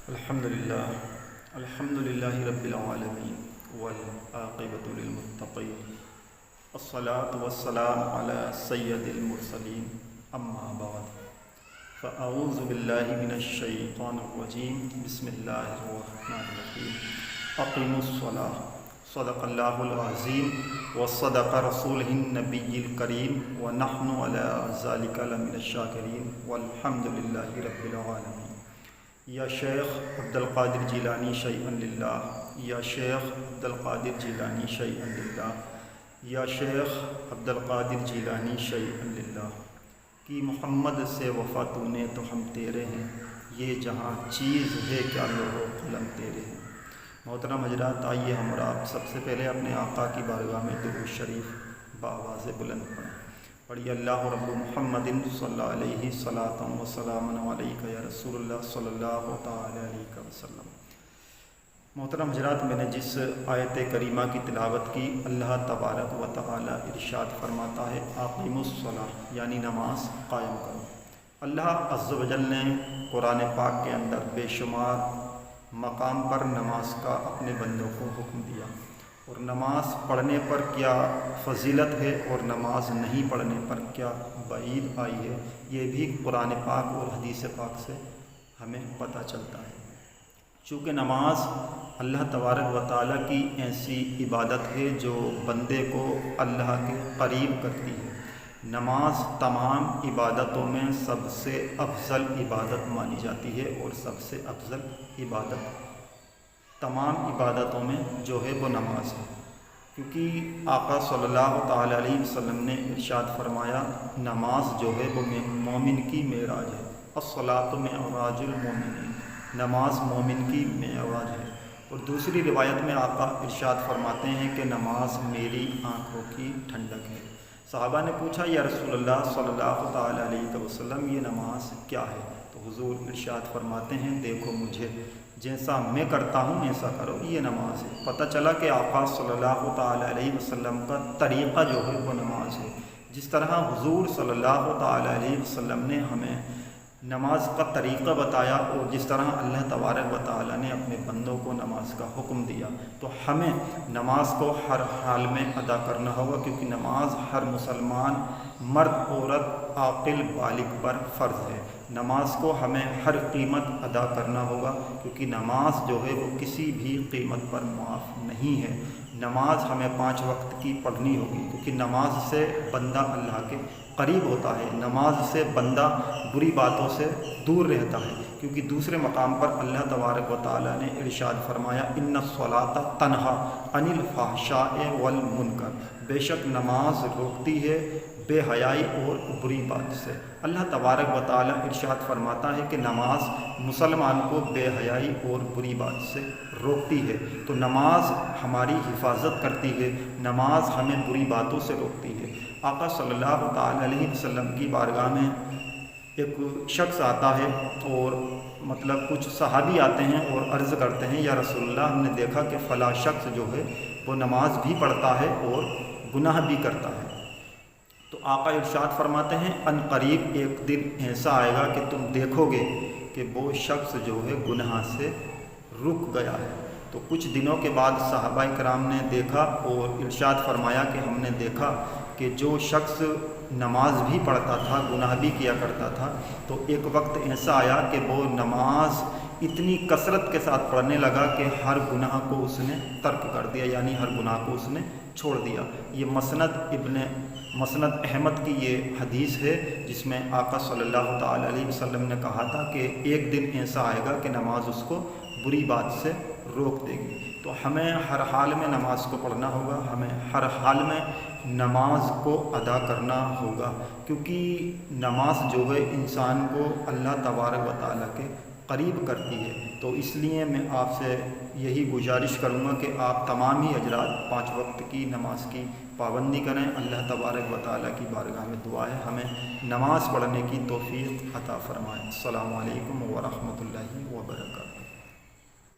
الحمدللہ رب العالمین والعاقبۃ للمتقین الصلاۃ والسلام علی سید المرسلین اما بعد فاعوذ باللہ من الشیطان الرجیم بسم اللہ الرحمن الرحیم اقیموا الصلاۃ صدق اللہ العظیم وصدق رسولہ النبی الکریم ونحن علی ذلک لمن الشاکرین والحمدللہ رب العالمین۔ یا شیخ عبدالقادر جیلانی شیئا للہ، یا شیخ عبدالقادر جیلانی شیئا للہ، یا شیخ عبدالقادر جیلانی شیئا للہ۔ کہ محمد سے وفا تو نے تو ہم تیرے ہیں، یہ جہاں چیز ہے کیا لوح و قلم تیرے ہیں۔ محترم حضرات، آئیے ہم اور آپ سب سے پہلے اپنے آقا کی بارگاہ میں درود شریف بآواز بلند پڑھیں۔ پڑھیے اللہ رب محمد صلی اللہ علیہ صلاۃ و سلام علیک یا رسول اللہ صلی اللہ تعالی علیہ وسلم۔ محترم حضرات، میں نے جس آیت کریمہ کی تلاوت کی، اللہ تبارک و تعالی ارشاد فرماتا ہے اقیموا الصلاۃ، یعنی نماز قائم کرو۔ اللہ عز و جل نے قرآن پاک کے اندر بے شمار مقام پر نماز کا اپنے بندوں کو حکم دیا، اور نماز پڑھنے پر کیا فضیلت ہے اور نماز نہیں پڑھنے پر کیا وعید آئی ہے، یہ بھی قرآن پاک اور حدیث پاک سے ہمیں پتہ چلتا ہے۔ چونکہ نماز اللہ تبارک و تعالیٰ کی ایسی عبادت ہے جو بندے کو اللہ کے قریب کرتی ہے۔ نماز تمام عبادتوں میں سب سے افضل عبادت مانی جاتی ہے، اور سب سے افضل عبادت تمام عبادتوں میں جو ہے وہ نماز ہے، کیونکہ آقا صلی اللہ تعالی علیہ وسلم نے ارشاد فرمایا نماز جو ہے وہ مومن کی معراج ہے۔ الصلاۃ معراج المومنین، نماز مومن کی معراج ہے۔ اور دوسری روایت میں آقا ارشاد فرماتے ہیں کہ نماز میری آنکھوں کی ٹھنڈک ہے۔ صحابہ نے پوچھا یا رسول اللہ صلی اللہ تعالی علیہ وسلم، یہ نماز کیا ہے؟ تو حضور ارشاد فرماتے ہیں دیکھو مجھے جیسا میں کرتا ہوں ایسا کرو، یہ نماز ہے۔ پتہ چلا کہ آقا صلی اللہ تعالی علیہ وسلم کا طریقہ جو ہے وہ نماز ہے۔ جس طرح حضور صلی اللہ تعالی علیہ وسلم نے ہمیں نماز کا طریقہ بتایا، اور جس طرح اللہ تبارک و تعالیٰ نے اپنے بندوں کو نماز کا حکم دیا، تو ہمیں نماز کو ہر حال میں ادا کرنا ہوگا، کیونکہ نماز ہر مسلمان مرد عورت عاقل بالغ پر فرض ہے۔ نماز کو ہمیں ہر قیمت ادا کرنا ہوگا، کیونکہ نماز جو ہے وہ کسی بھی قیمت پر معاف نہیں ہے۔ نماز ہمیں 5 وقت کی پڑھنی ہوگی، کیونکہ نماز سے بندہ اللہ کے قریب ہوتا ہے، نماز سے بندہ بری باتوں سے دور رہتا ہے، کیونکہ دوسرے مقام پر اللہ تبارک و تعالیٰ نے ارشاد فرمایا ان الصلاۃ تنہی عن الفحشاء والمنکر، بے شک نماز روکتی ہے بے حیائی اور بری بات سے۔ اللہ تبارک و تعالیٰ ارشاد فرماتا ہے کہ نماز مسلمان کو بے حیائی اور بری بات سے روکتی ہے، تو نماز ہماری حفاظت کرتی ہے، نماز ہمیں بری باتوں سے روکتی ہے۔ آقا صلی اللہ تعالی علیہ وسلم کی بارگاہ میں ایک شخص آتا ہے، اور کچھ صحابی آتے ہیں اور عرض کرتے ہیں یا رسول اللہ، ہم نے دیکھا کہ فلاں شخص جو ہے وہ نماز بھی پڑھتا ہے اور گناہ بھی کرتا ہے۔ تو آقا ارشاد فرماتے ہیں ان قریب ایک دن ایسا آئے گا کہ تم دیکھو گے کہ وہ شخص جو ہے گناہ سے رک گیا ہے۔ تو کچھ دنوں کے بعد صحابہ کرام نے دیکھا اور ارشاد فرمایا کہ ہم نے دیکھا کہ جو شخص نماز بھی پڑھتا تھا گناہ بھی کیا کرتا تھا، تو ایک وقت ایسا آیا کہ وہ نماز اتنی کثرت کے ساتھ پڑھنے لگا کہ ہر گناہ کو اس نے ترک کر دیا، یعنی ہر گناہ کو اس نے چھوڑ دیا۔ یہ مسند احمد کی یہ حدیث ہے، جس میں آقا صلی اللہ تعالی علیہ وسلم نے کہا تھا کہ ایک دن ایسا آئے گا کہ نماز اس کو بری بات سے روک دے گی۔ تو ہمیں ہر حال میں نماز کو پڑھنا ہوگا، ہمیں ہر حال میں نماز کو ادا کرنا ہوگا، کیونکہ نماز جو ہے انسان کو اللہ تبارک و تعالیٰ کے قریب کرتی ہے۔ تو اس لیے میں آپ سے یہی گزارش کروں گا کہ آپ تمام ہی حضرات 5 وقت کی نماز کی پابندی کریں۔ اللہ تبارک و تعالیٰ کی بارگاہ میں دعا ہے ہمیں نماز پڑھنے کی توفیق عطا فرمائے۔ السلام علیکم ورحمۃ اللہ وبرکاتہ۔